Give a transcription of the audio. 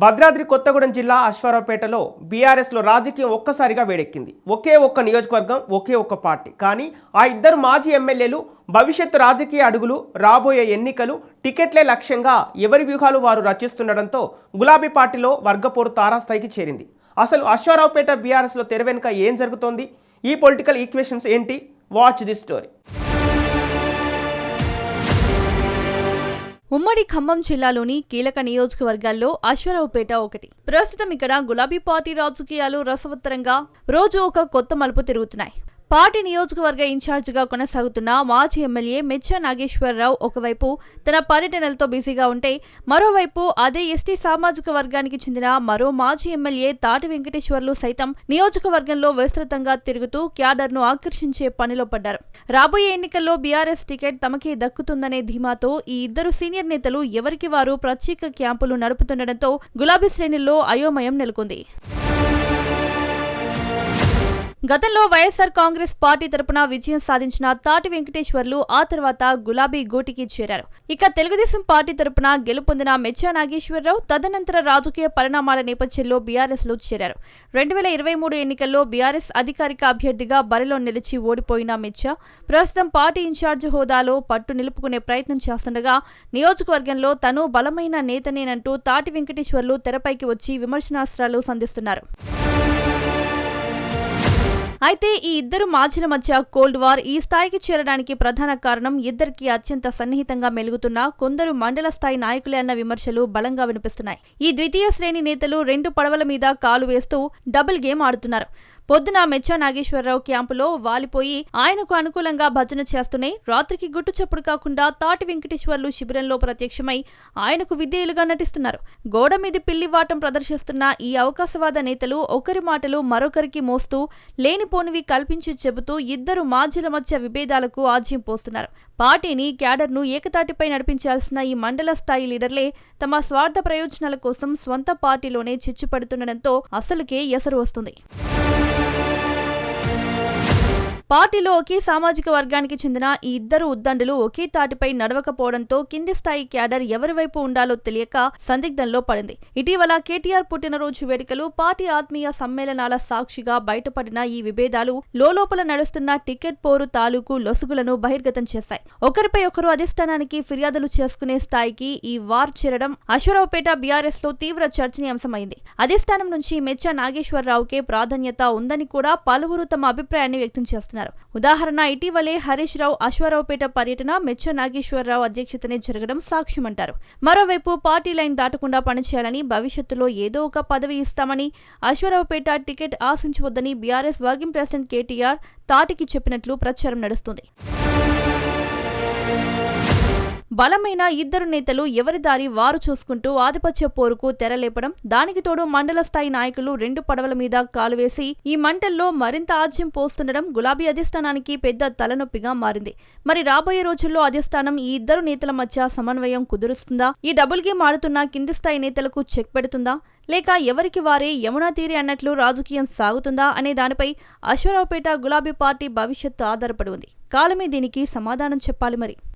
భద్రాద్రి కొత్తగూడెం జిల్లా అశ్వారావుపేటలో బీఆర్ఎస్లో రాజకీయం ఒక్కసారిగా వేడెక్కింది. ఒకే ఒక్క నియోజకవర్గం, ఒకే ఒక్క పార్టీ. కానీ ఆ ఇద్దరు మాజీ ఎమ్మెల్యేలు భవిష్యత్తు రాజకీయ అడుగులు, రాబోయే ఎన్నికలు, టికెట్లే లక్ష్యంగా ఎవరి వ్యూహాలు వారు రచిస్తుండడంతో గులాబీ పార్టీలో వర్గపోరు తారాస్థాయికి చేరింది. అసలు అశ్వారావుపేట బీఆర్ఎస్లో తెర వెనుక ఏం జరుగుతోంది? ఈ పొలిటికల్ ఈక్వేషన్స్ ఏంటి? Watch this story. ఉమ్మడి ఖమ్మం జిల్లాలోని కీలక నియోజకవర్గాల్లో అశ్వారావుపేట ఒకటి. ప్రస్తుతం ఇక్కడ గులాబీ పార్టీ రాజకీయాలు రసవత్తరంగా రోజు ఒక కొత్త మలుపు తిరుగుతున్నాయి. పార్టీ నియోజకవర్గ ఇన్ఛార్జిగా కొనసాగుతున్న మాజీ ఎమ్మెల్యే మెచ్చా నాగేశ్వరరావు ఒకవైపు తన పర్యటనలతో బిజీగా ఉంటే, మరోవైపు అదే ఎస్టీ సామాజిక వర్గానికి చెందిన మరో మాజీ ఎమ్మెల్యే తాటి వెంకటేశ్వర్లు సైతం నియోజకవర్గంలో విస్తృతంగా తిరుగుతూ క్యాడర్ను ఆకర్షించే పనిలో పడ్డారు. రాబోయే ఎన్నికల్లో బీఆర్ఎస్ టికెట్ తమకే దక్కుతుందనే ధీమాతో ఈ ఇద్దరు సీనియర్ నేతలు ఎవరికి వారు ప్రత్యేక క్యాంపులు నడుపుతుండటంతో గులాబీ శ్రేణుల్లో అయోమయం నెలకొంది. గతంలో వైఎస్ఆర్ కాంగ్రెస్ పార్టీ తరపున విజయం సాధించిన తాటి వెంకటేశ్వర్లు ఆ తర్వాత గులాబీ గూటికి చేరారు. ఇక తెలుగుదేశం పార్టీ తరపున గెలుపొందిన మెచ్చా నాగేశ్వరరావు తదనంతర రాజకీయ పరిణామాల నేపథ్యంలో బీఆర్ఎస్ లో చేరారు. 2023 ఎన్నికల్లో బీఆర్ఎస్ అధికారిక అభ్యర్థిగా బరిలో నిలిచి ఓడిపోయిన మెచ్చా ప్రస్తుతం పార్టీ ఇన్ఛార్జ్ హోదాలో పట్టు నిలుపుకునే ప్రయత్నం చేస్తుండగా, నియోజకవర్గంలో తను బలమైన నేతనేనంటూ తాటి వెంకటేశ్వర్లు తెరపైకి వచ్చి విమర్శనాస్త్రాలు సంధిస్తున్నారు. అయితే ఈ ఇద్దరు మాజీల మధ్య కోల్డ్ వార్ ఈ స్థాయికి చేరడానికి ప్రధాన కారణం ఇద్దరికి అత్యంత సన్నిహితంగా మెలుగుతున్న కొందరు మండల స్థాయి నాయకులే అన్న విమర్శలు బలంగా వినిపిస్తున్నాయి. ఈ ద్వితీయ శ్రేణి నేతలు రెండు పడవల మీద కాలు వేస్తూ డబుల్ గేమ్ ఆడుతున్నారు. పొద్దున మెచ్చా నాగేశ్వరరావు క్యాంపులో వాలిపోయి ఆయనకు అనుకూలంగా భజన చేస్తూనే, రాత్రికి గుట్టు చప్పుడు కాకుండా తాటి వెంకటేశ్వర్లు శిబిరంలో ప్రత్యక్షమై ఆయనకు విధేయులుగా నటిస్తున్నారు. గోడ మీద పిల్లివాటం ప్రదర్శిస్తున్న ఈ అవకాశవాద నేతలు ఒకరి మాటలు మరొకరికి మోస్తూ లేనిపోనివి కల్పించి చెబుతూ ఇద్దరు మాజీల మధ్య విభేదాలకు ఆజ్యం పోస్తున్నారు. పార్టీని, క్యాడర్ను ఏకతాటిపై నడిపించాల్సిన ఈ మండల స్థాయి లీడర్లే తమ స్వార్థ ప్రయోజనాల కోసం స్వంత పార్టీలోనే చిచ్చుపడుతుండటంతో అసలుకే ఎసరు వస్తుంది. పార్టీలో ఒకే సామాజిక వర్గానికి చెందిన ఈ ఇద్దరు ఉద్దండులు ఒకే తాటిపై నడవకపోవడంతో కింది స్థాయి క్యాడర్ ఎవరి వైపు ఉండాలో తెలియక సందిగ్ధంలో పడింది. ఇటీవల కేటీఆర్ పుట్టినరోజు వేడుకలు, పార్టీ ఆత్మీయ సమ్మేళనాల సాక్షిగా బయటపడిన ఈ విభేదాలు లోలోపల నడుస్తున్న టికెట్ పోరు తాలూకు లొసుగులను బహిర్గతం చేశాయి. ఒకరిపై ఒకరు అధిష్టానానికి ఫిర్యాదులు చేసుకునే స్థాయికి ఈ వార్ చేరడం అశ్వారావుపేట బీఆర్ఎస్ లో తీవ్ర చర్చనీయాంశమైంది. అధిష్టానం నుంచి మెచ్చా నాగేశ్వరరావుకే ప్రాధాన్యత ఉందని కూడా పలువురు తమ అభిప్రాయాన్ని వ్యక్తం చేస్తున్నారు. ఉదాహరణ, ఇటీవలే హరీష్ రావు అశ్వారావుపేట పర్యటన మెచ్చా నాగేశ్వరరావు అధ్యక్షతనే జరగడం సాక్ష్యమంటారు. మరోవైపు పార్టీ లైన్ దాటకుండా పనిచేయాలని, భవిష్యత్తులో ఏదో ఒక పదవి ఇస్తామని, అశ్వారావుపేట టికెట్ ఆశించవద్దని బీఆర్ఎస్ వర్కింగ్ ప్రెసిడెంట్ కేటీఆర్ తాటికి చెప్పినట్లు ప్రచారం నడుస్తుంది. బలమైన ఇద్దరు నేతలు ఎవరి దారి వారు చూసుకుంటూ ఆధిపత్య పోరుకు తెరలేపడం, దానికి తోడు మండల స్థాయి నాయకులు రెండు పడవల మీద కాలు వేసి ఈ మంటల్లో మరింత ఆజ్యం పోస్తుండడం గులాబీ అధిష్టానానికి పెద్ద తలనొప్పిగా మారింది. మరి రాబోయే రోజుల్లో అధిష్టానం ఈ ఇద్దరు నేతల మధ్య సమన్వయం కుదురుస్తుందా? ఈ డబుల్ గేమ్ ఆడుతున్న కింది స్థాయి నేతలకు చెక్ పెడుతుందా? లేక ఎవరికి వారే యమునా తీరి అన్నట్లు రాజకీయం సాగుతుందా అనే దానిపై అశ్వారావుపేట గులాబీ పార్టీ భవిష్యత్తు ఆధారపడి ఉంది. కాలమే దీనికి సమాధానం చెప్పాలి మరి.